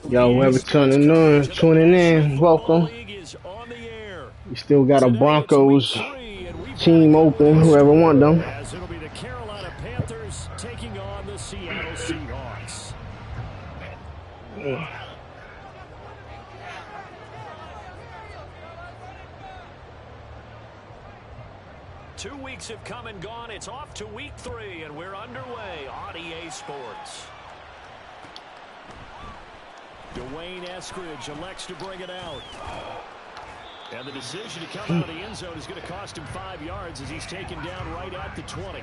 Yo, whoever tuning in, welcome. We still got a Broncos team open, whoever want them. As it'll be the Carolina Panthers taking on the Seattle Seahawks. 2 weeks have come and gone. It's off to week 3, and we're underway on EA Sports. Dwayne Eskridge elects to bring it out. And the decision to come out of the end zone is going to cost him 5 yards as he's taken down right at the 20.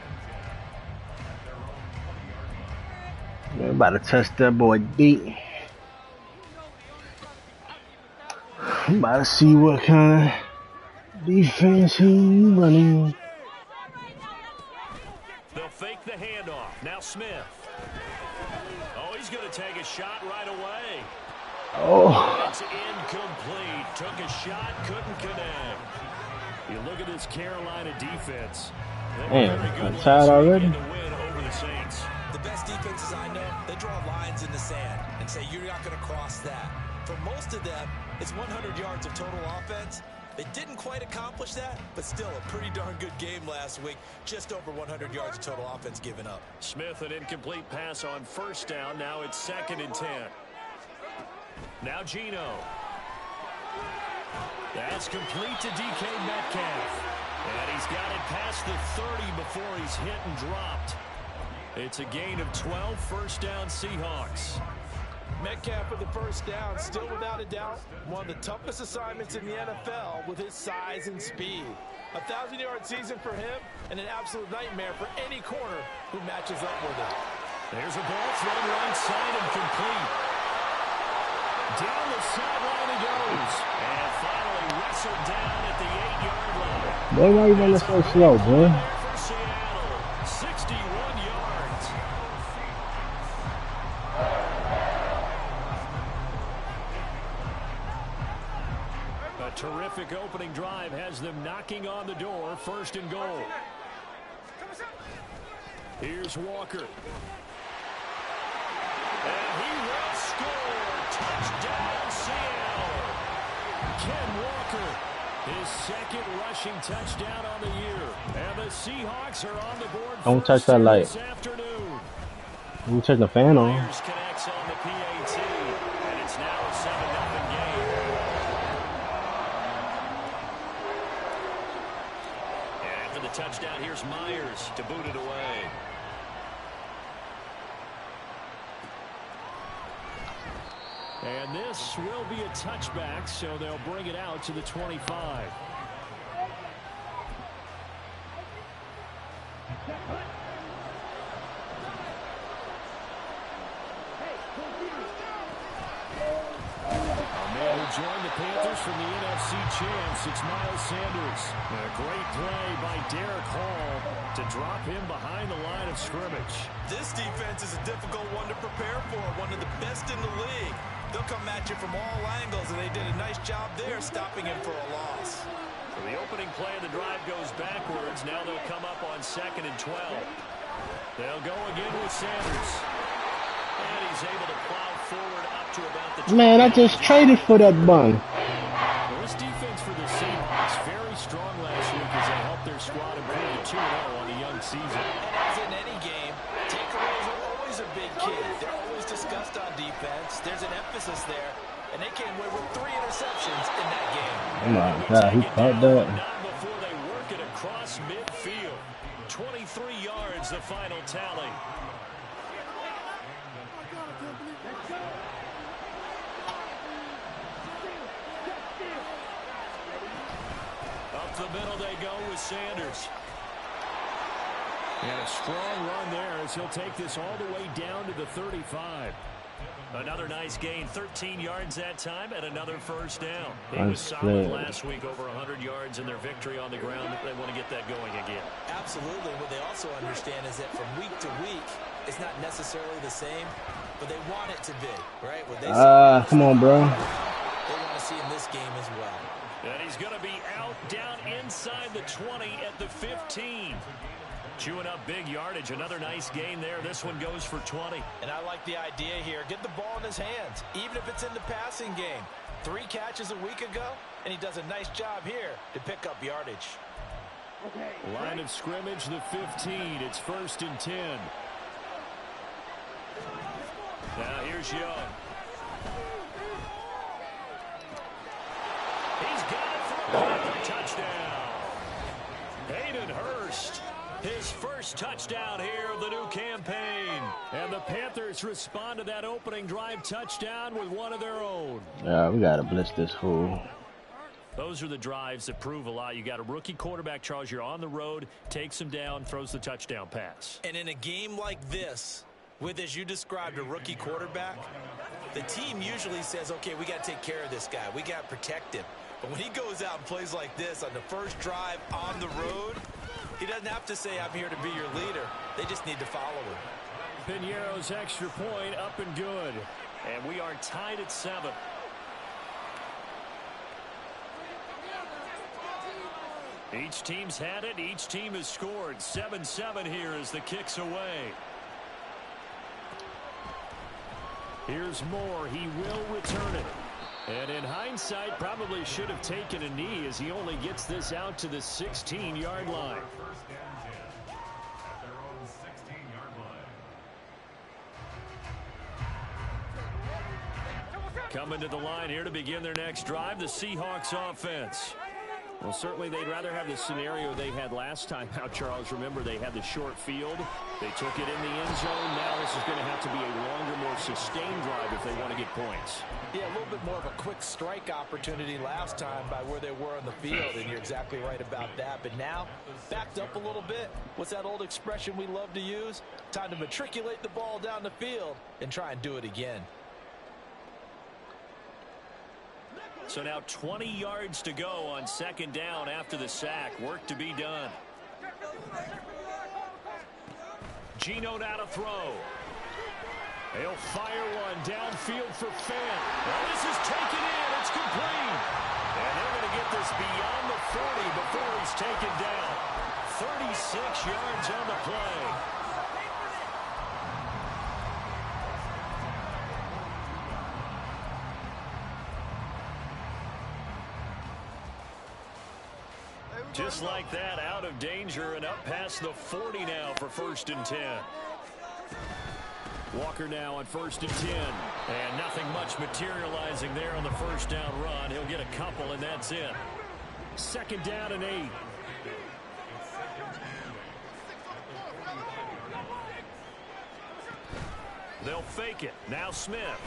They're about to test that boy deep. I'm about to see what kind of defense he running. They'll fake the handoff. Now Smith. Oh, he's going to take a shot right away. Oh. It's incomplete. Took a shot, couldn't connect. You look at this Carolina defense. Man, I'm tired already. The best defenses I know, they draw lines in the sand and say you're not going to cross that. For most of them, it's 100 yards of total offense. They didn't quite accomplish that, but still a pretty darn good game last week. Just over 100 yards of total offense given up. Smith, an incomplete pass on first down. Now it's 2nd and 10. Now Geno. That's complete to DK Metcalf. And he's got it past the 30 before he's hit and dropped. It's a gain of 12, first down Seahawks. Metcalf for the first down, still without a doubt, one of the toughest assignments in the NFL with his size and speed. A 1,000-yard season for him and an absolute nightmare for any corner who matches up with him. There's a ball thrown right side and complete. Down the sideline he goes. And finally wrestled down at the 8-yard line. Boy, why you running so slow, boy? For Seattle, 61 yards. A terrific opening drive has them knocking on the door, 1st and goal. Here's Walker. And he will score. Touchdown, Seattle. Ken Walker, his 2nd rushing touchdown on the year. And the Seahawks are on the board. Don't touch that light. This afternoon. You turn the fan on. Myers connects on the PAT, and it's now a 7-0 game. And after the touchdown, here's Myers to boot it away. And this will be a touchback, so they'll bring it out to the 25. Joined the Panthers from the NFC champs. It's Miles Sanders. A great play by Derek Hall to drop him behind the line of scrimmage. This defense is a difficult one to prepare for, one of the best in the league. They'll come at you from all angles, and they did a nice job there stopping him for a loss. So the opening play of the drive goes backwards. Now they'll come up on 2nd and 12. They'll go again with Sanders. And he's able to plow forward up to about the 20. Man, I just traded for that bun. Well, this defense for the Seahawks very strong last week as they helped their squad improve to 2-0 on the young season. And as in any game, takeaways are always a big key. They're always discussed on defense. There's an emphasis there, and they came away with 3 interceptions in that game. Oh my God, he caught that. Not before they work it across midfield. 23 yards, the final tally. Up the middle they go with Sanders. And a strong run there as he'll take this all the way down to the 35. Another nice gain, 13 yards that time, and another first down. He was solid last week, over 100 yards in their victory on the ground. They want to get that going again. Absolutely. What they also understand is that from week to week, it's not necessarily the same, but they want it to be, right? What they Come on, bro. They want to see in this game as well. And he's going to be out down inside the 20 at the 15. Chewing up big yardage. Another nice gain there. This one goes for 20. And I like the idea here. Get the ball in his hands, even if it's in the passing game. 3 catches a week ago, and he does a nice job here to pick up yardage. Line of scrimmage, the 15. It's 1st and 10. Now here's Young. He's got it for a touchdown. Hayden Hurst, his first touchdown here of the new campaign. And the Panthers respond to that opening drive touchdown with one of their own. Yeah, we got to blitz this fool. Those are the drives that prove a lot. You got a rookie quarterback, Charles. You're on the road, takes him down, throws the touchdown pass. And in a game like this, with, as you described, a rookie quarterback, the team usually says, okay, we got to take care of this guy. We got to protect him. But when he goes out and plays like this on the first drive on the road, he doesn't have to say, I'm here to be your leader. They just need to follow him. Piñeiro's extra point up and good. And we are tied at 7. Each team's had it. Each team has scored. 7-7 here as the kick's away. Here's Moore. He will return it. And in hindsight, probably should have taken a knee as he only gets this out to the 16-yard line. Coming to the line here to begin their next drive, the Seahawks offense. Well, certainly they'd rather have the scenario they had last time out, Charles. Remember, they had the short field. They took it in the end zone. Now this is going to have to be a longer, more sustained drive if they want to get points. Yeah, a little bit more of a quick strike opportunity last time by where they were on the field, and you're exactly right about that. But now, backed up a little bit. What's that old expression we love to use? Time to matriculate the ball down the field and try and do it again. So now 20 yards to go on 2nd down after the sack. Work to be done. Geno now to throw. He'll fire one downfield for Fant. Now this is taken in. It's complete. And they're going to get this beyond the 40 before he's taken down. 36 yards on the play. Just like that, out of danger and up past the 40 now for 1st and 10. Walker now on 1st and 10. And nothing much materializing there on the 1st down run. He'll get a couple, and that's it. 2nd down and 8. They'll fake it. Now Smith.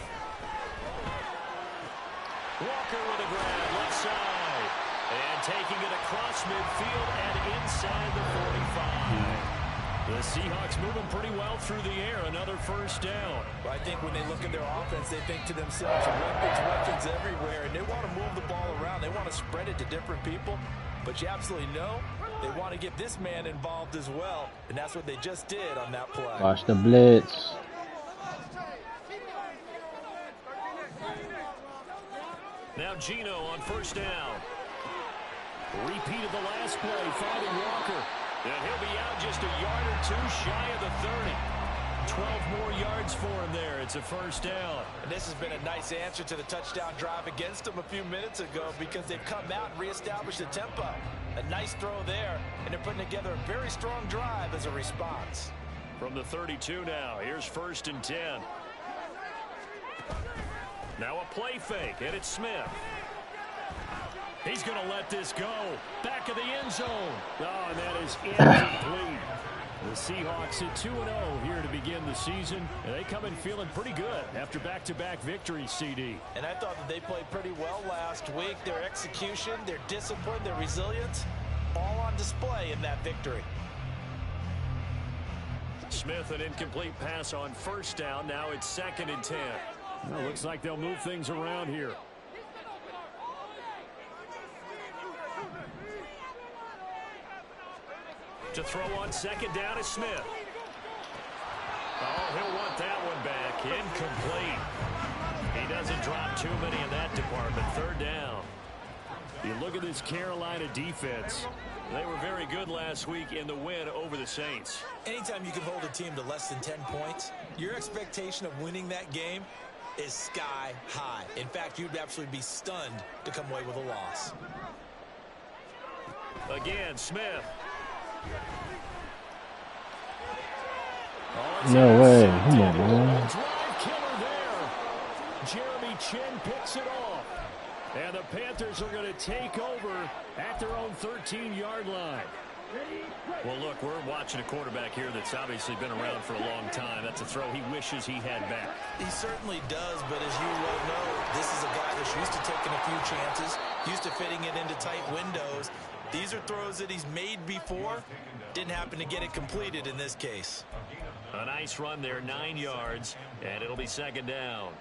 Walker with a grab, left side. And taking it across midfield and inside the 45. The Seahawks moving pretty well through the air. Another 1st down. Well, I think when they look at their offense, they think to themselves, weapons everywhere, and they want to move the ball around. They want to spread it to different people. But you absolutely know they want to get this man involved as well, and that's what they just did on that play. Watch the blitz. Now Geno on 1st down. Repeat of the last play, finding Walker. And he'll be out just a yard or 2 shy of the 30. 12 more yards for him there. It's a 1st down. And this has been a nice answer to the touchdown drive against them a few minutes ago because they've come out and reestablished the tempo. A nice throw there, and they're putting together a very strong drive as a response. From the 32 now, here's 1st and 10. Now a play fake, and it's Smith. He's going to let this go. Back of the end zone. Oh, and that is incomplete. The Seahawks at 2-0 here to begin the season. And they come in feeling pretty good after back-to-back victories, CD. And I thought that they played pretty well last week. Their execution, their discipline, their resilience, all on display in that victory. Smith, an incomplete pass on 1st down. Now it's 2nd and 10. Well, looks like they'll move things around here. To throw on 2nd down is Smith. Oh, he'll want that one back. Incomplete. He doesn't drop too many in that department. 3rd down. You look at this Carolina defense. They were very good last week in the win over the Saints. Anytime you can hold a team to less than 10 points, your expectation of winning that game is sky high. In fact, you'd absolutely be stunned to come away with a loss. Again, Smith. No way. Come on, man. Drive killer there. Jeremy Chin picks it off. And the Panthers are going to take over at their own 13-yard line. Well, look, we're watching a quarterback here that's obviously been around for a long time. That's a throw he wishes he had back. He certainly does, but as you well know, this is a guy that's used to taking a few chances, used to fitting it into tight windows. These are throws that he's made before. Didn't happen to get it completed in this case. A nice run there, 9 yards, and it'll be second down.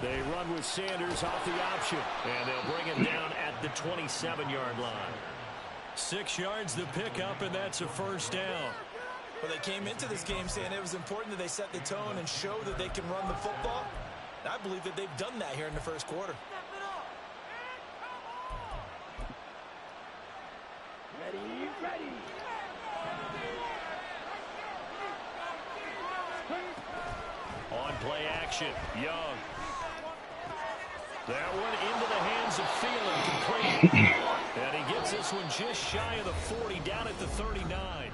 They run with Sanders off the option, and they'll bring him down at the 27-yard line. 6 yards the pickup, and that's a first down. Well, they came into this game saying it was important that they set the tone and show that they can run the football. And I believe that they've done that here in the first quarter. Ready. On play action, Young. That one into the hands of Thielen, complete. And he gets this one just shy of the 40, down at the 39.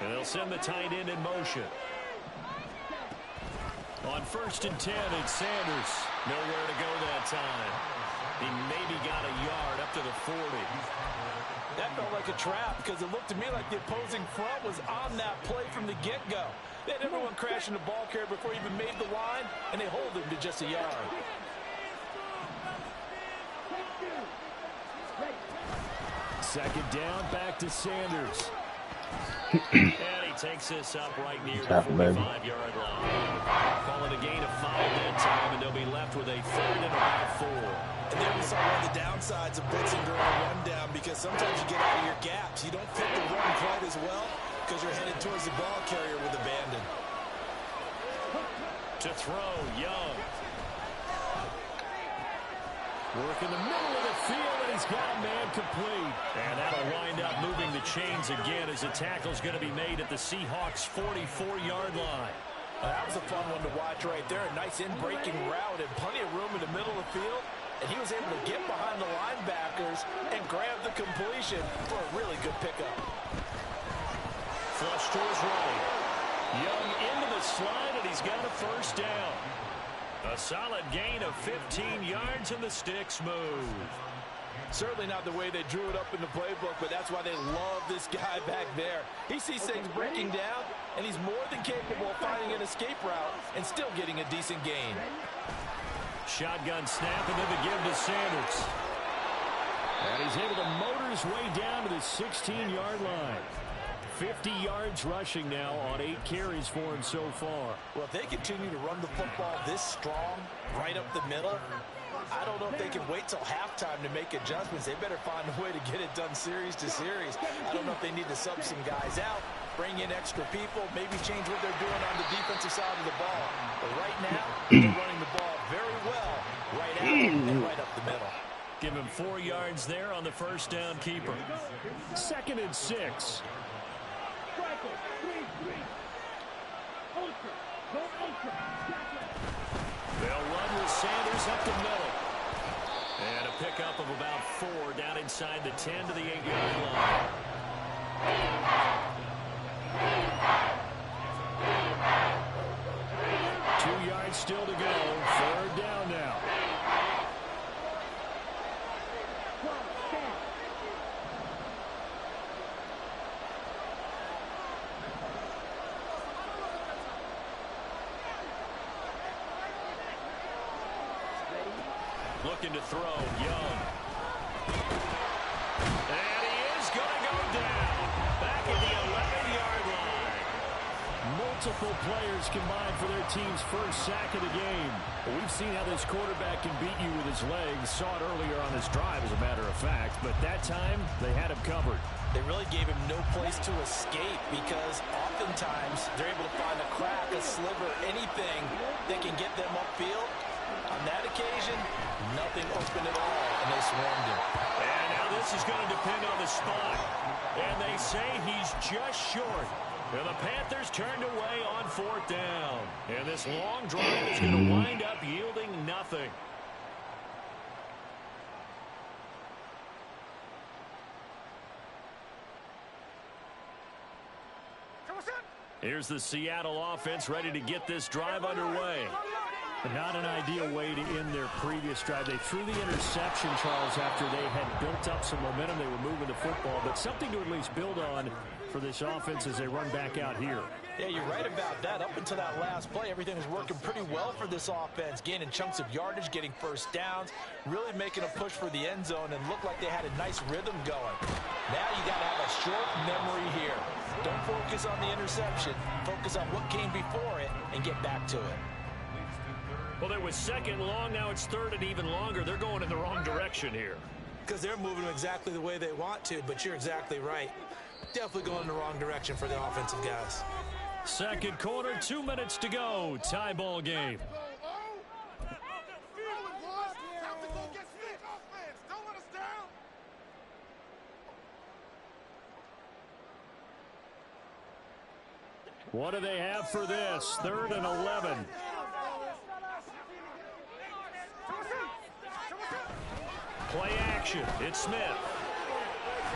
And they'll send the tight end in motion. On 1st and 10, it's Sanders. Nowhere to go that time. He maybe got a yard up to the 40. That felt like a trap because it looked to me like the opposing front was on that play from the get-go. They had everyone crashing the ball carrier before he even made the line, and they hold him to just a yard. Second down, back to Sanders. And he takes this up right near the 45-yard line. Calling a gain of 5 that time, and they'll be left with a 3rd and about 4. And there we saw one of the downsides of blitzing during a rundown, because sometimes you get out of your gaps. You don't fit the run quite as well because you're headed towards the ball carrier with abandon. To throw, Young. Work in the middle of the field, and he's got a man complete. And that'll wind up moving the chains again as the tackle's going to be made at the Seahawks' 44-yard line. That was a fun one to watch right there. A nice in-breaking route and plenty of room in the middle of the field. And he was able to get behind the linebackers and grab the completion for a really good pickup. Flush to his right. Young into the slide, and he's got a first down. A solid gain of 15 yards, and the sticks move. Certainly not the way they drew it up in the playbook, but that's why they love this guy back there. He sees things breaking down, and he's more than capable of finding an escape route and still getting a decent gain. Shotgun snap, and then the give to Sanders. And he's able to motor his way down to the 16-yard line. 50 yards rushing now on 8 carries for him so far. Well, if they continue to run the football this strong, right up the middle, I don't know if they can wait till halftime to make adjustments. They better find a way to get it done series to series. I don't know if they need to sub some guys out, bring in extra people, maybe change what they're doing on the defensive side of the ball. But right now, they're running the ball very well, right out and right up the middle. Give him 4 yards there on the first down keeper. 2nd and 6. They'll run with Sanders up the middle. And a pickup of about 4 down inside the 10 to the 8-yard line. 2 yards still to go. 3rd down now. Looking to throw, Young. And he is going to go down. Back at the 11-yard line. Multiple players combined for their team's first sack of the game. Well, we've seen how this quarterback can beat you with his legs. Saw it earlier on this drive, as a matter of fact. But that time, they had him covered. They really gave him no place to escape because oftentimes they're able to find a crack, a sliver, anything that can get them upfield. On that occasion, nothing open at all, and they swarmed him. And now this is going to depend on the spot. And they say he's just short. And the Panthers turned away on 4th down. And this long drive is going to wind up yielding nothing. Here's the Seattle offense ready to get this drive underway. Not an ideal way to end their previous drive. They threw the interception, Charles, after they had built up some momentum. They were moving the football, but something to at least build on for this offense as they run back out here. Yeah, you're right about that. Up until that last play, everything was working pretty well for this offense, gaining chunks of yardage, getting first downs, really making a push for the end zone, and looked like they had a nice rhythm going. Now you got to have a short memory here. Don't focus on the interception. Focus on what came before it and get back to it. Well, it was 2nd long. Now it's 3rd and even longer. They're going in the wrong direction here. Because they're moving exactly the way they want to, but you're exactly right. Definitely going in the wrong direction for the offensive guys. 2nd quarter, 2 minutes to go. Tie ball game. What do they have for this? 3rd and 11. Play action. It's Smith. Able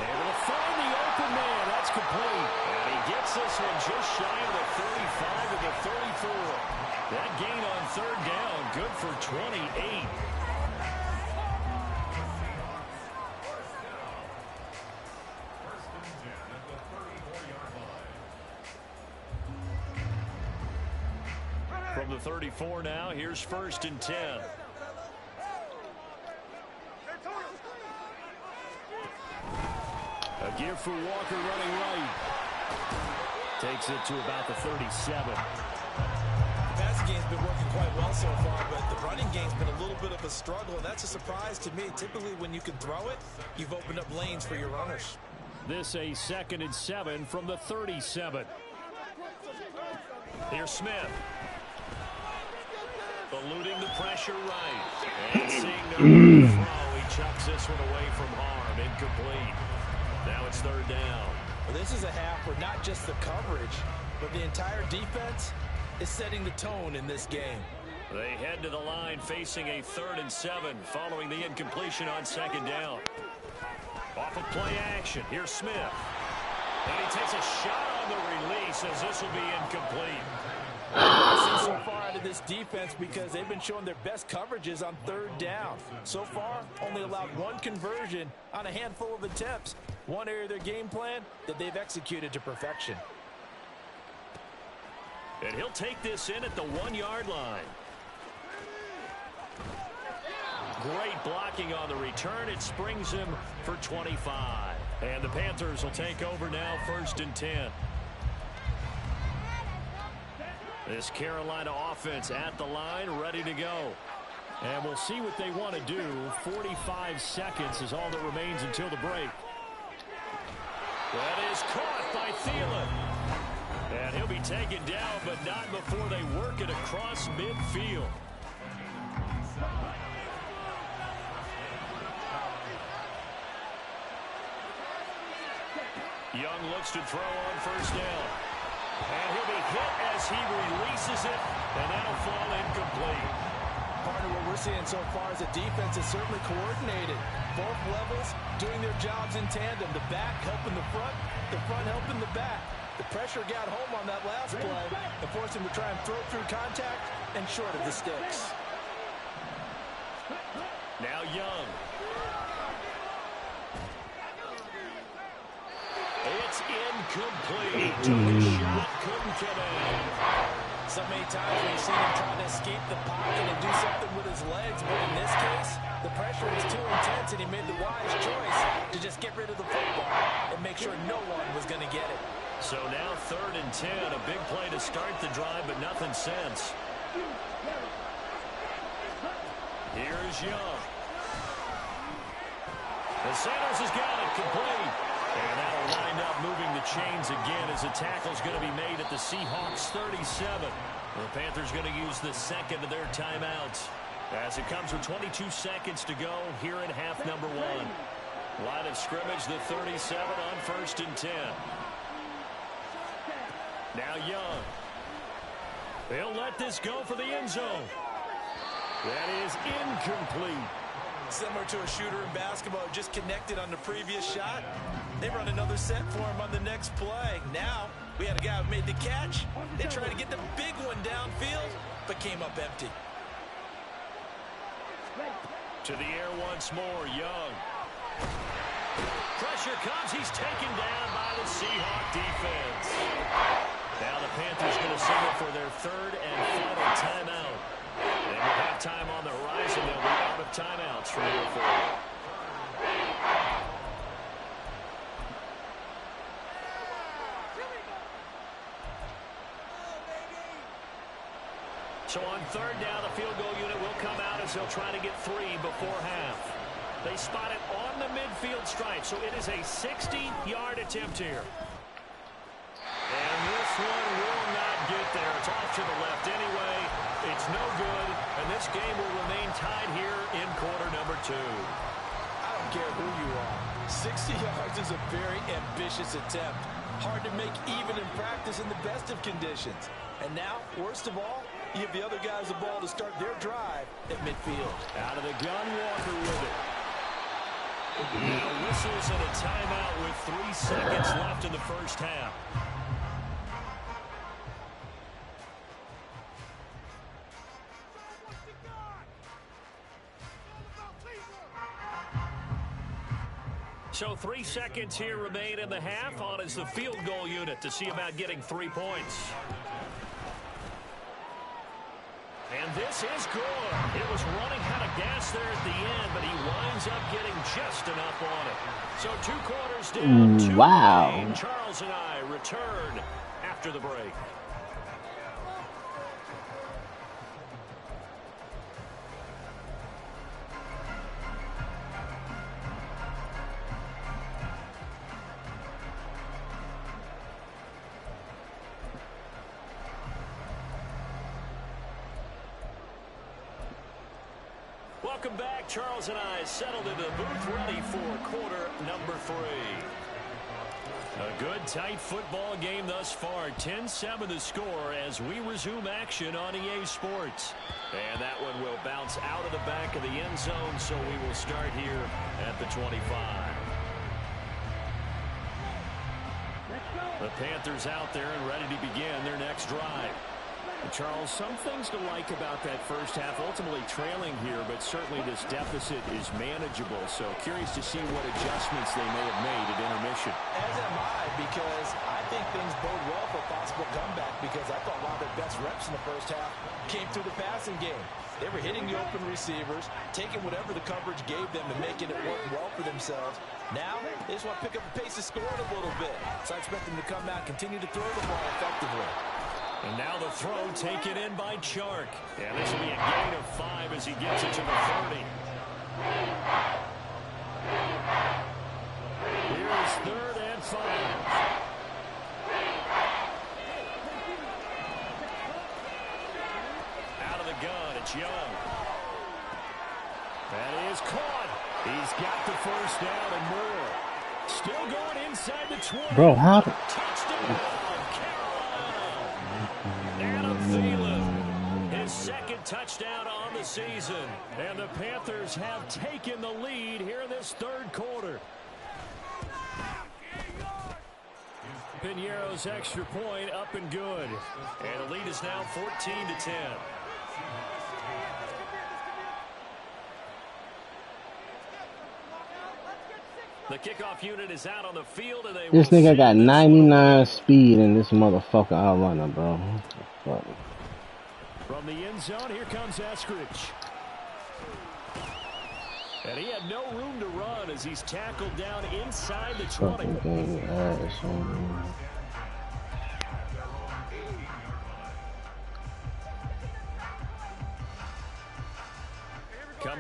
to find the open man. That's complete. And he gets this one just shy of the 35 to the 34. That gain on 3rd down. Good for 28. From the 34 now, here's 1st and 10. A gear for Walker running right. Takes it to about the 37. The passing game's been working quite well so far, but the running game's been a little bit of a struggle, and that's a surprise to me. Typically, when you can throw it, you've opened up lanes for your runners. This a 2nd and 7 from the 37. Here's Smith. Eluding the pressure right. And seeing no throw, he chucks this one away from harm. Incomplete. Now it's 3rd down. Well, this is a half where not just the coverage, but the entire defense is setting the tone in this game. They head to the line facing a 3rd and 7 following the incompletion on 2nd down. Off of play action. Here's Smith. And he takes a shot on the release as this will be incomplete. I've seen so far out of this defense because they've been showing their best coverages on 3rd down. So far, only allowed 1 conversion on a handful of attempts. One area of their game plan that they've executed to perfection. And he'll take this in at the 1-yard line. Great blocking on the return. It springs him for 25. And the Panthers will take over now, 1st and 10. This Carolina offense at the line, ready to go. And we'll see what they want to do. 45 seconds is all that remains until the break. That is caught by Thielen. And he'll be taken down, but not before they work it across midfield. Young looks to throw on 1st down. And he'll be hit as he releases it, and that'll fall incomplete. Partner, what we're seeing so far is the defense is certainly coordinated. Both levels doing their jobs in tandem. The back helping the front helping the back. The pressure got home on that last play and forced him to try and throw through contact and short of the sticks. Now Young. It's incomplete. Took a shot, couldn't get in. So many times we've seen him trying to escape the pocket and do something with his legs, but in this case, the pressure was too intense and he made the wise choice to just get rid of the football and make sure no one was going to get it. So now 3rd and 10, a big play to start the drive, but nothing since. Here's Young. And Sanders has got it complete. And that'll wind up moving the chains again as a tackle's going to be made at the Seahawks 37. The Panthers going to use the second of their timeouts as it comes with 22 seconds to go here in half number 1. Line of scrimmage, the 37 on 1st and 10. Now Young. They'll let this go for the end zone. That is incomplete. Similar to a shooter in basketball, just connected on the previous shot. They run another set for him on the next play. Now, we had a guy who made the catch. They tried to get the big one downfield, but came up empty. To the air once more, Young. Pressure comes. He's taken down by the Seahawk defense. Now the Panthers going to signal for their 3rd and final timeout. And with halftime on the horizon, they'll be out of timeouts from here forward. So on 3rd down, the field goal unit will come out as they'll try to get 3 before half. They spot it on the midfield stripe, so it is a 60-yard attempt here. And this one will not get there. It's off to the left anyway. It's no good, and this game will remain tied here in quarter number 2. I don't care who you are. 60 yards is a very ambitious attempt. Hard to make even in practice in the best of conditions. And now, worst of all, you give the other guys the ball to start their drive at midfield. Out of the gun, Walker with it. Now whistles and a timeout with 3 seconds left in the first half. So 3 seconds here remain in the half. On is the field goal unit to see about getting 3 points. And this is good. It was running out of gas there at the end, but he winds up getting just enough on it. So 2 quarters down, 2 wow. Charles and I return after the break. Welcome back. Charles and I settled into the booth, ready for quarter number 3. A good, tight football game thus far. 10-7 the score as we resume action on EA Sports. And that one will bounce out of the back of the end zone, so we will start here at the 25. The Panthers out there and ready to begin their next drive. Charles, some things to like about that first half. Ultimately trailing here, but certainly this deficit is manageable. So curious to see what adjustments they may have made at intermission. As am I, because I think things bode well for a possible comeback, because I thought a lot of their best reps in the first half came through the passing game. They were hitting the open receivers, taking whatever the coverage gave them and making it work well for themselves. Now, they just want to pick up the pace of scoring a little bit. So I expect them to come out, continue to throw the ball effectively. And now the throw taken in by Chark. And this will be a gain of 5 as he gets it to the 30. Here's 3rd and 5. Out of the gun, it's Young. That is caught. He's got the first down and more. Still going inside the 20. Bro, how? Touchdown, Adam Thielen, his second touchdown on the season. And the Panthers have taken the lead here in this 3rd quarter. Piñeiro's extra point up and good. And the lead is now 14-10. The kickoff unit is out on the field, and they This nigga got 99 speed in this motherfucker outrunner, bro. Fuck. From the end zone, here comes Eskridge. And he had no room to run as he's tackled down inside the 20.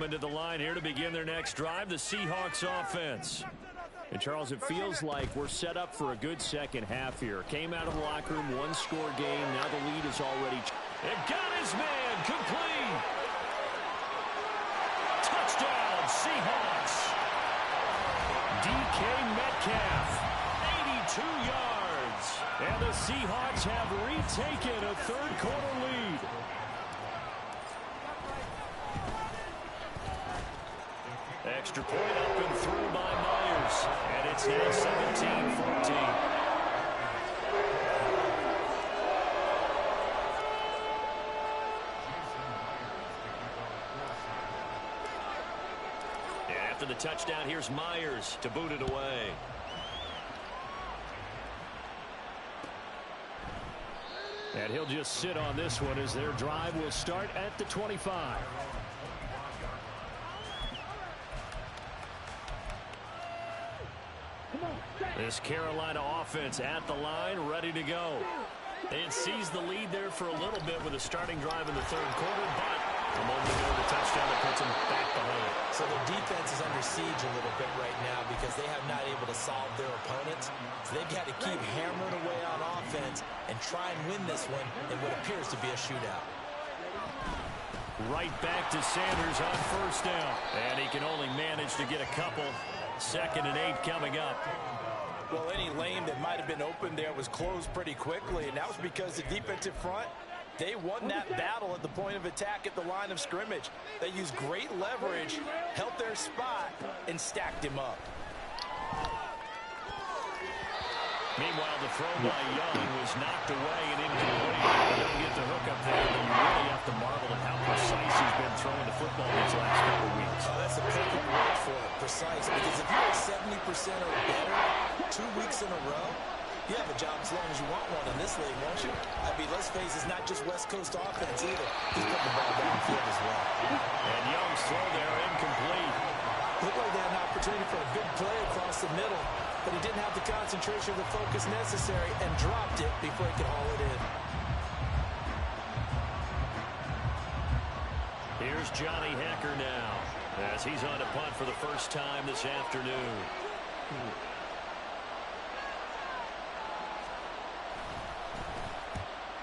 coming to the line here to begin their next drive, the Seahawks offense. And, Charles, it feels like we're set up for a good second half here. Came out of the locker room, one-score game. Now the lead is already... It got his man complete. Touchdown, Seahawks. DK Metcalf, 82 yards. And the Seahawks have retaken a third-quarter lead. Extra point up and through by Myers. And it's now 17-14. After the touchdown, here's Myers to boot it away. And he'll just sit on this one as their drive will start at the 25. This Carolina offense at the line, ready to go. It sees the lead there for a little bit with a starting drive in the third quarter, but a moment ago the touchdown that puts them back behind. So their defense is under siege a little bit right now because they have not able to solve their opponents. So they've got to keep hammering away on offense and try and win this one in what appears to be a shootout. Right back to Sanders on first down. And he can only manage to get a couple. 2nd and 8 coming up. Well, any lane that might have been open there was closed pretty quickly, and that was because the defensive front, they won that battle at the point of attack at the line of scrimmage. They used great leverage, held their spot, and stacked him up. Meanwhile, the throw by Young was knocked away and incomplete. He doesn't get the hook up there, but you really have to marvel at how precise he's been throwing the football these last couple of weeks. Oh, that's a perfect word for it, precise, because if you're at 70% or better 2 weeks in a row, you have a job as long as you want one in this league, won't you? I mean, let's face it, it's not just West Coast offense either. He's putting the ball downfield as well. And Young's throw there incomplete. Looked like they had an opportunity for a big play across the middle, but he didn't have the concentration or the focus necessary and dropped it before he could haul it in. Here's Johnny Hecker now as he's on to punt for the first time this afternoon.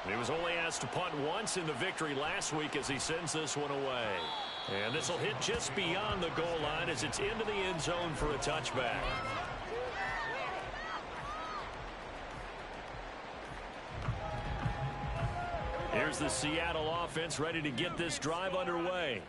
He was only asked to punt once in the victory last week as he sends this one away. And this will hit just beyond the goal line as it's into the end zone for a touchback. Here's the Seattle offense ready to get this drive underway.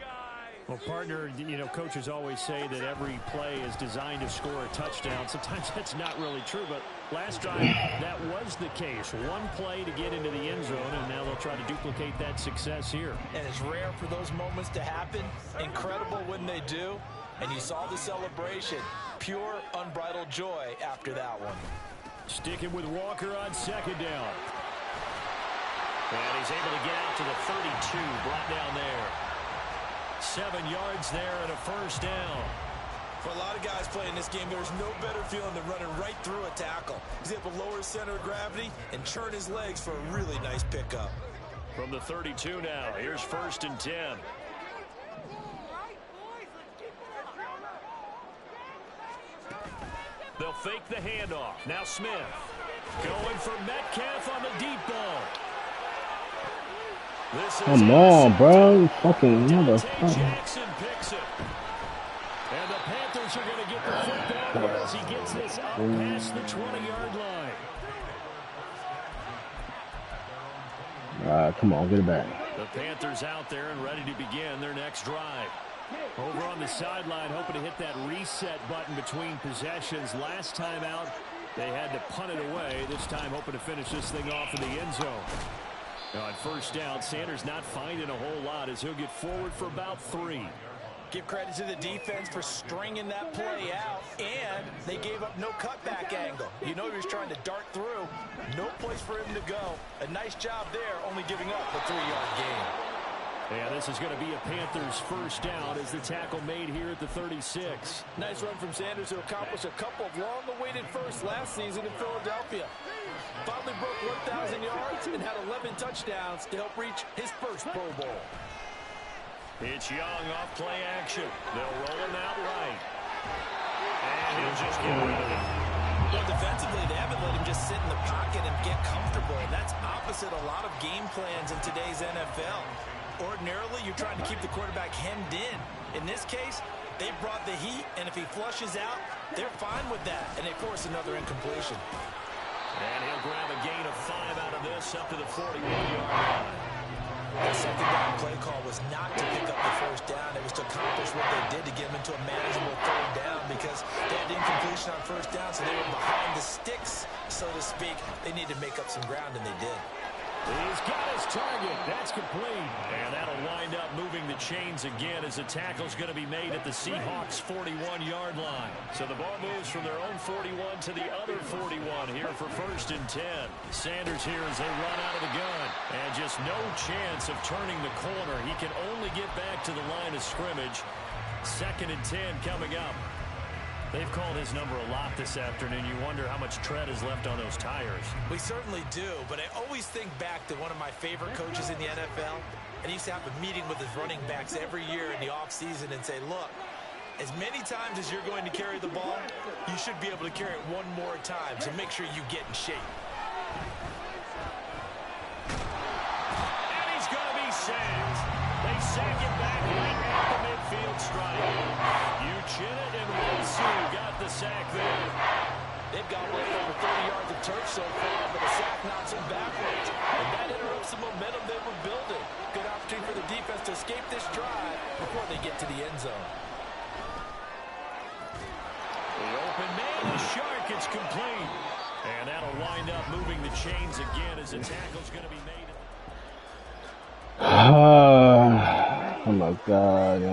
Well, partner, you know, coaches always say that every play is designed to score a touchdown. Sometimes that's not really true, but last drive that was the case. One play to get into the end zone, and now they'll try to duplicate that success here. And it's rare for those moments to happen. Incredible when they do. And you saw the celebration. Pure, unbridled joy after that one. Sticking with Walker on 2nd down. And he's able to get out to the 32, brought down there. 7 yards there and a first down. For a lot of guys playing this game, there's no better feeling than running right through a tackle. He's able to lower his center of gravity and churn his legs for a really nice pickup. From the 32 now, here's 1st and 10. They'll fake the handoff. Now Smith going for Metcalf on the deep ball. Come on, bro. You fucking motherfucker. Jackson picks it. And the Panthers are going to get the football here as he gets this up past the 20-yard line. Come on, get it back. The Panthers out there and ready to begin their next drive. Over on the sideline, hoping to hit that reset button between possessions. Last time out, they had to punt it away. This time, hoping to finish this thing off in the end zone. Now on first down, Sanders not finding a whole lot as he'll get forward for about 3. Give credit to the defense for stringing that play out, and they gave up no cutback angle. You know he was trying to dart through. No place for him to go. A nice job there, only giving up a 3-yard gain. And this is going to be a Panthers first down as the tackle made here at the 36. Nice run from Sanders to accomplish a couple of long-awaited firsts last season in Philadelphia. Finally broke 1,000 yards and had 11 touchdowns to help reach his first Pro Bowl. It's Young off play action. They'll roll him out right. And he'll just get rid of it. Well, defensively, they haven't let him just sit in the pocket and get comfortable. And that's opposite a lot of game plans in today's NFL. Ordinarily, you're trying to keep the quarterback hemmed in. In this case, they brought the heat, and if he flushes out, they're fine with that. And they force another incompletion. And he'll grab a gain of 5 out of this up to the 41-yard line. The second down play call was not to pick up the first down. It was to accomplish what they did to get him into a manageable third down because they had incompletion on first down, so they were behind the sticks, so to speak. They needed to make up some ground, and they did. He's got his target. That's complete. And that'll wind up moving the chains again as the tackle's going to be made at the Seahawks' 41-yard line. So the ball moves from their own 41 to the other 41 here for 1st and 10. Sanders here as they run out of the gun. And just no chance of turning the corner. He can only get back to the line of scrimmage. 2nd and 10 coming up. They've called his number a lot this afternoon. You wonder how much tread is left on those tires. We certainly do, but I always think back to one of my favorite coaches in the NFL, and he used to have a meeting with his running backs every year in the offseason and say, look, as many times as you're going to carry the ball, you should be able to carry it one more time, so make sure you get in shape. And he's going to be sacked. They sack it back right at the midfield stripe. Uchenna and Wilson got the sack there. They've got way over 30 yards of turf so far, but the sack knocks them backwards. And that interrupts the momentum they were building. Good opportunity for the defense to escape this drive before they get to the end zone. The open man is Shark. It's complete. And that'll wind up moving the chains again as the tackle's going to be made. Oh my God, yo.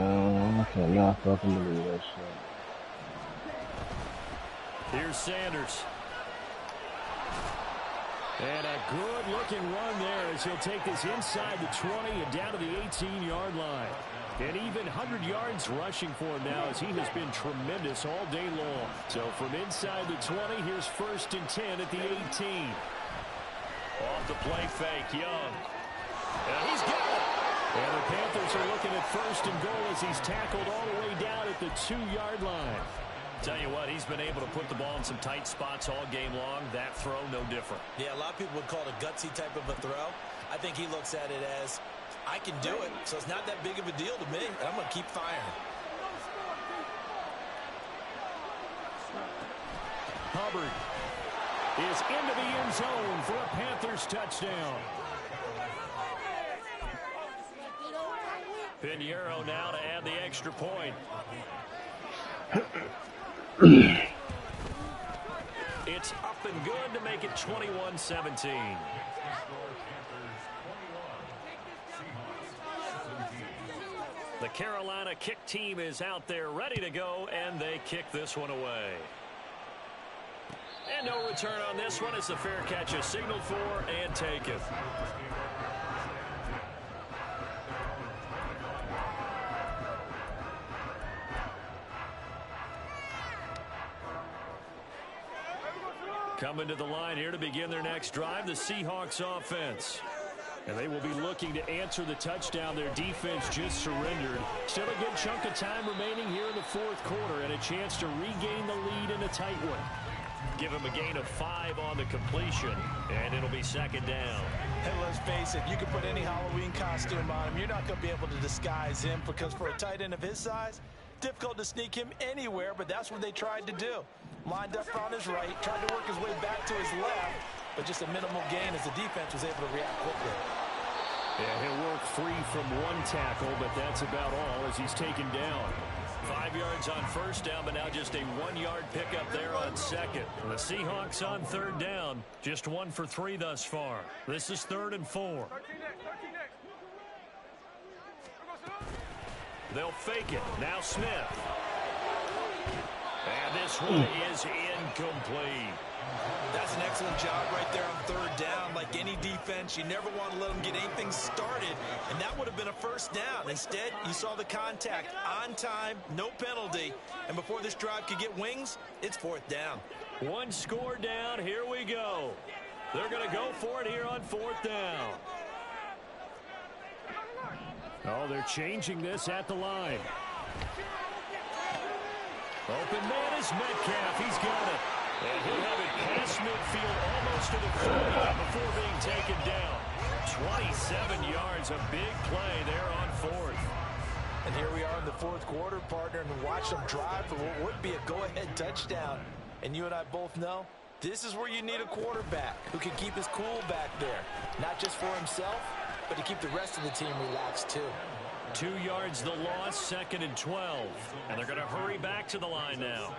I cannot fucking believe that shit. Here's Sanders. And a good-looking run there as he'll take this inside the 20 and down to the 18-yard line. And even 100 yards rushing for him now as he has been tremendous all day long. So from inside the 20, here's 1st and 10 at the 18. Off the play fake, Young. And he's got it. And the Panthers are looking at 1st and goal as he's tackled all the way down at the 2-yard line. Tell you what, he's been able to put the ball in some tight spots all game long. That throw, no different. Yeah, a lot of people would call it a gutsy type of a throw. I think he looks at it as, I can do it, so it's not that big of a deal to me, and I'm going to keep firing. Hubbard is into the end zone for a Panthers touchdown. Pinheiro now to add the extra point. It's up and good to make it 21-17. The Carolina kick team is out there ready to go, and they kick this one away. And no return on this one as the fair catch is signaled for and taken. Coming to the line here to begin their next drive, the Seahawks offense. And they will be looking to answer the touchdown their defense just surrendered. Still a good chunk of time remaining here in the 4th quarter and a chance to regain the lead in a tight one. Give him a gain of 5 on the completion, and it'll be 2nd down. And let's face it, you can put any Halloween costume on him. You're not going to be able to disguise him because for a tight end of his size, difficult to sneak him anywhere, but that's what they tried to do. Lined up on his right, tried to work his way back to his left, but just a minimal gain as the defense was able to react quickly. Yeah, he'll work free from one tackle, but that's about all as he's taken down. 5 yards on 1st down, but now just a 1-yard pickup there on 2nd. The Seahawks on 3rd down, just 1 for 3 thus far. This is 3rd and 4. They'll fake it. Now Smith. And this one is incomplete. That's an excellent job right there on 3rd down. Like any defense, you never want to let them get anything started, and that would have been a 1st down. Instead, you saw the contact on time, no penalty, and before this drive could get wings, it's 4th down. 1 score down. Here we go. They're going to go for it here on 4th down. Oh, they're changing this at the line. Open man is Metcalf. He's got it. And he'll have it past midfield almost to the 40 before being taken down. 27 yards, a big play there on fourth. And here we are in the fourth quarter, partner, and watch them drive for what would be a go-ahead touchdown. And you and I both know this is where you need a quarterback who can keep his cool back there. Not just for himself, but to keep the rest of the team relaxed too. 2 yards the loss, 2nd and 12. And they're going to hurry back to the line now.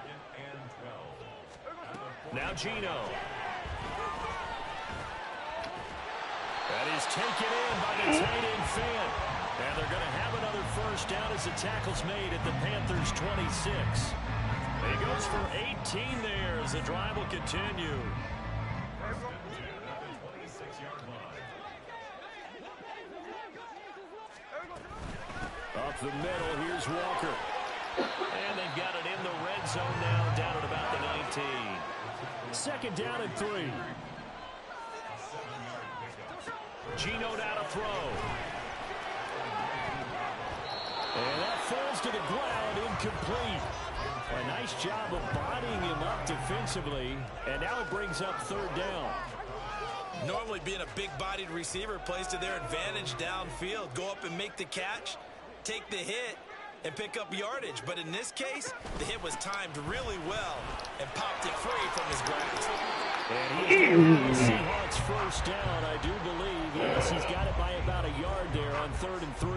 Now Gino. That is taken in by the tight end Fant. And they're going to have another first down as the tackle's made at the Panthers' 26. He goes for 18 there as the drive will continue. Up the middle, here's Walker. And they've got it in the red zone now, down at about the 19. 2nd down and 3. Gino now to throw. And that falls to the ground, incomplete. A nice job of bodying him up defensively, and now it brings up 3rd down. Normally being a big-bodied receiver plays to their advantage downfield. Go up and make the catch, take the hit, and pick up yardage. But in this case, the hit was timed really well and popped it free from his grasp. And he's the Seahawks first down, I do believe. Yes, he's got it by about a yard there on 3rd and 3.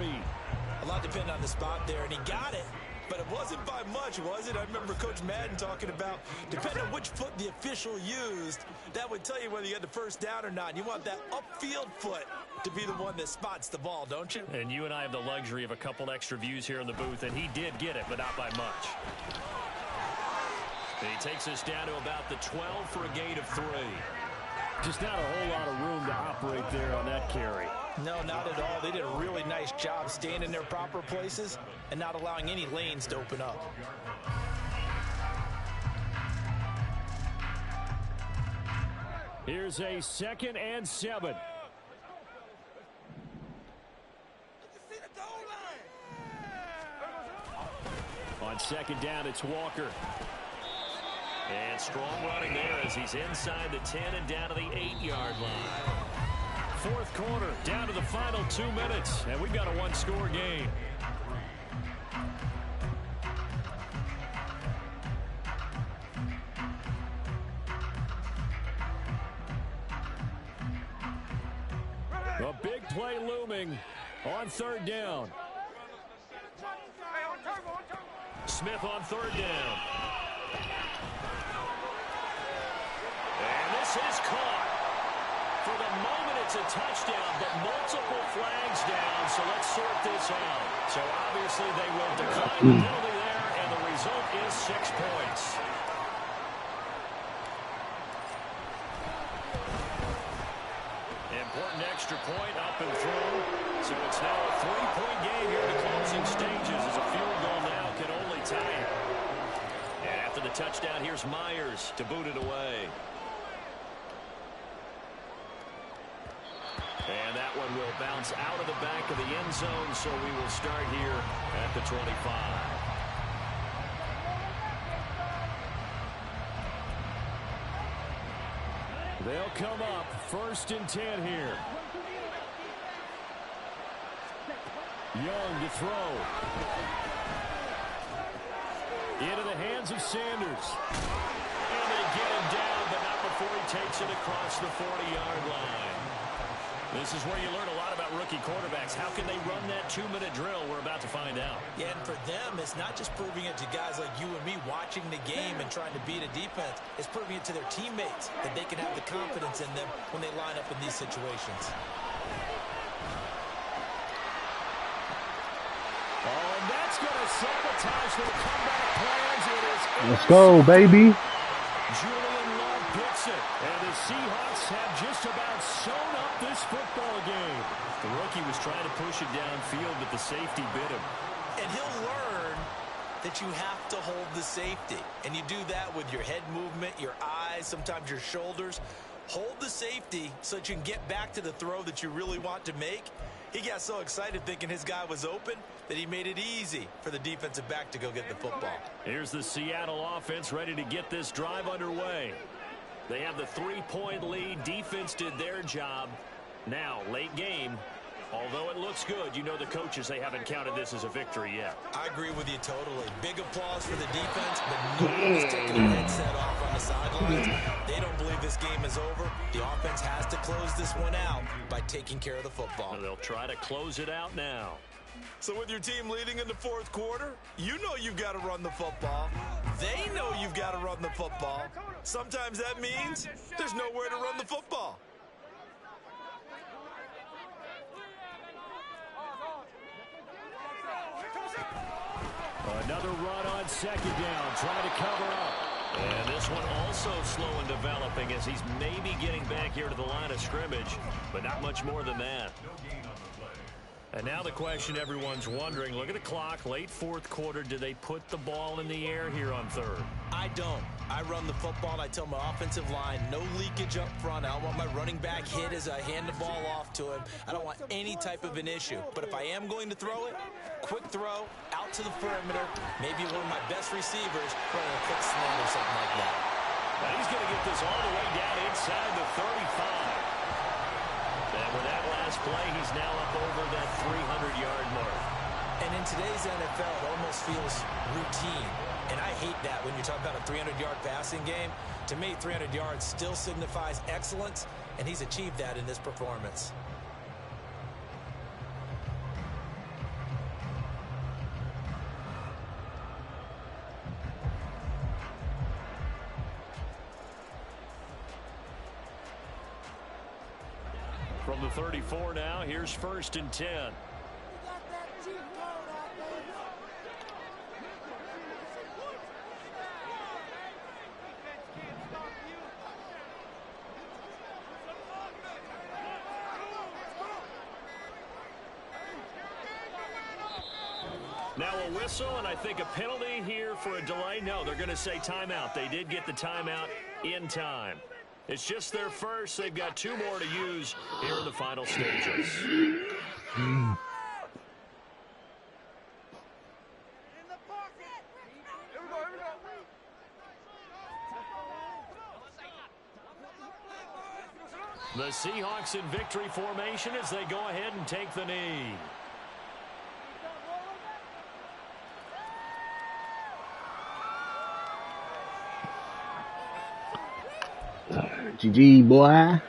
A lot depended on the spot there, and he got it. But it wasn't by much, was it? I remember Coach Madden talking about, depending on which foot the official used, that would tell you whether you had the first down or not. You want that upfield foot to be the one that spots the ball, don't you? And you and I have the luxury of a couple extra views here in the booth, and he did get it, but not by much. And he takes us down to about the 12 for a gain of 3. Just not a whole lot of room to operate there on that carry. No, not at all. They did a really nice job staying in their proper places and not allowing any lanes to open up. Here's a 2nd and 7. On 2nd down, it's Walker. And strong running there as he's inside the 10 and down to the 8-yard line. 4th quarter, down to the final 2 minutes, and we've got a 1-score game. A big play looming on 3rd down. Smith on 3rd down. And this is caught. For the moment, it's a touchdown, but multiple flags down, so let's sort this out. So obviously they will decline the penalty there, and the result is 6 points. Important extra point up and through. So it's now a 3-point game here in the closing stages as a field goal now can only tie it. And after the touchdown, here's Myers to boot it away. And that one will bounce out of the back of the end zone, so we will start here at the 25. They'll come up 1st and 10 here. Young to throw. Into the hands of Sanders. And they get him down, but not before he takes it across the 40-yard line. This is where you learn a lot about rookie quarterbacks. How can they run that 2-minute drill? We're about to find out. Yeah, and for them, it's not just proving it to guys like you and me watching the game and trying to beat a defense. It's proving it to their teammates that they can have the confidence in them when they line up in these situations. Oh, and that's going to sabotage their comeback plans. It is. Let's go, baby. Julian Love gets it. And the Seahawks have just about sewn up this football game. The rookie was trying to push it downfield, but the safety bit him. And he'll learn that you have to hold the safety. And you do that with your head movement, your eyes, sometimes your shoulders. Hold the safety so that you can get back to the throw that you really want to make. He got so excited thinking his guy was open that he made it easy for the defensive back to go get the football. Here's the Seattle offense ready to get this drive underway. They have the 3-point lead. Defense did their job. Now, late game. Although it looks good, you know the coaches, they haven't counted this as a victory yet. I agree with you totally. Big applause for the defense, but nobody's taking their headset off on the sidelines. They don't believe this game is over. The offense has to close this one out by taking care of the football. And they'll try to close it out now. So with your team leading in the fourth quarter, you know you've got to run the football. They know you've got to run the football. Sometimes that means there's nowhere to run the football. Another run on second down, trying to cover up. And this one also slow in developing as he's maybe getting back here to the line of scrimmage, but not much more than that. And now the question everyone's wondering, look at the clock, late fourth quarter, do they put the ball in the air here on third? I don't. I run the football, and I tell my offensive line, no leakage up front. I don't want my running back hit as I hand the ball off to him. I don't want any type of an issue. But if I am going to throw it, quick throw, out to the perimeter, maybe one of my best receivers running a quick slant or something like that. Now he's going to get this all the way down inside the 35. And with that last play, he's now up over that 300-yard mark. And in today's NFL, it almost feels routine. And I hate that when you're talking about a 300-yard passing game. To me, 300 yards still signifies excellence, and he's achieved that in this performance. From the 34 now, here's 1st and 10. Now a whistle, and I think a penalty here for a delay. No, they're going to say timeout. They did get the timeout in time. It's just their first. They've got 2 more to use here in the final stages. The Seahawks in victory formation as they go ahead and take the knee. GG, boy. What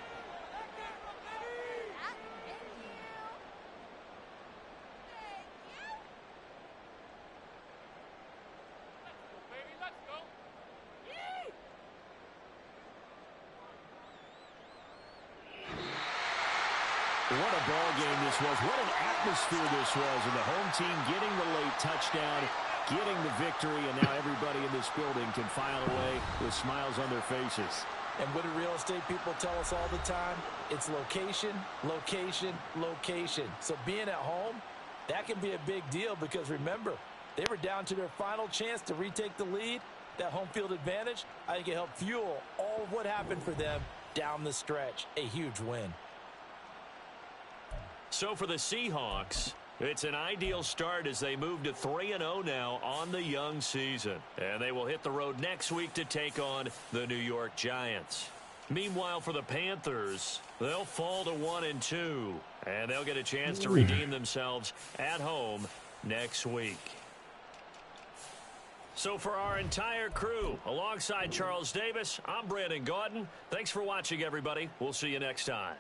a ball game this was. What an atmosphere this was. And the home team getting the late touchdown, getting the victory, and now everybody in this building can file away with smiles on their faces. And what do real estate people tell us all the time? It's location, location, location. So being at home, that can be a big deal because remember, they were down to their final chance to retake the lead. That home field advantage, I think it helped fuel all of what happened for them down the stretch. A huge win. So for the Seahawks, it's an ideal start as they move to 3-0 now on the young season. And they will hit the road next week to take on the New York Giants. Meanwhile, for the Panthers, they'll fall to 1-2. And they'll get a chance to redeem themselves at home next week. So for our entire crew, alongside Charles Davis, I'm Brandon Gaudin. Thanks for watching, everybody. We'll see you next time.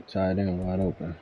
Tight end wide open.